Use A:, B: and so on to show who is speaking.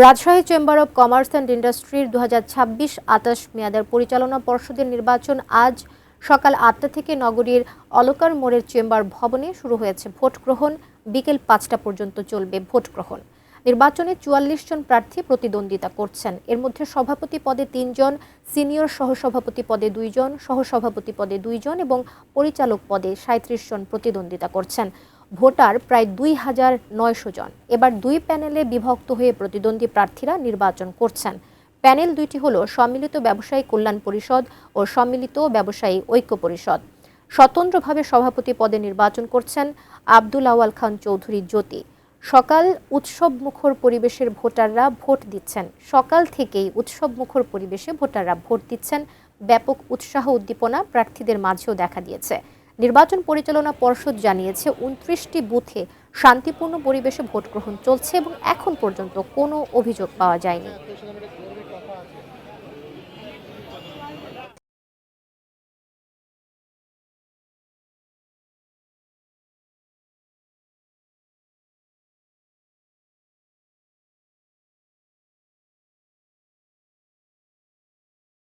A: Rajshahi chamber of commerce and ইন্ডাস্ট্রির 2026-28 মেয়াদের পরিচালনা পর্ষদের নির্বাচন আজ সকাল 8টা থেকে নগরীর অলকার মোড়ের চেম্বার ভবনে শুরু হয়েছে ভোট গ্রহণ। বিকেল 5টা পর্যন্ত চলবে ভোট গ্রহণ। নির্বাচনে 44 জন প্রার্থী প্রতিদ্বন্দ্বিতা করছেন। এর মধ্যে সভাপতি পদে 3 জন, সিনিয়র সহসভাপতি পদে 2 জন, সহসভাপতি পদে 2 জন এবং পরিচালক পদে 37 জন প্রতিদ্বন্দ্বিতা করছেন। ভোটার প্রায় 2,900 জন। এবার দুই প্যানেলে বিভক্ত হয়ে প্রতিদ্বন্দ্বী প্রার্থীরা নির্বাচন করছেন। প্যানেল দুইটি হলো সম্মিলিত ব্যবসায়ী কল্যাণ পরিষদ ও সম্মিলিত ব্যবসায়ী ঐক্য পরিষদ। স্বতন্ত্রভাবে সভাপতি পদে নির্বাচন করছেন আব্দুল আওয়াল খান চৌধুরী জ্যোতি। সকাল উৎসবমুখর পরিবেশের ভোটাররা ভোট দিচ্ছেন। সকাল থেকেই উৎসবমুখর পরিবেশে ভোটাররা ভোট দিচ্ছেন। ব্যাপক উৎসাহ উদ্দীপনা প্রার্থীদের মাঝেও দেখা দিয়েছে। নির্বাচন পরিচালনা পর্ষদ জানিয়েছে 29টি বুথে শান্তিপূর্ণ পরিবেশে ভোট গ্রহণ চলছে এবং এখন পর্যন্ত কোনো অভিযোগ পাওয়া যায়নি।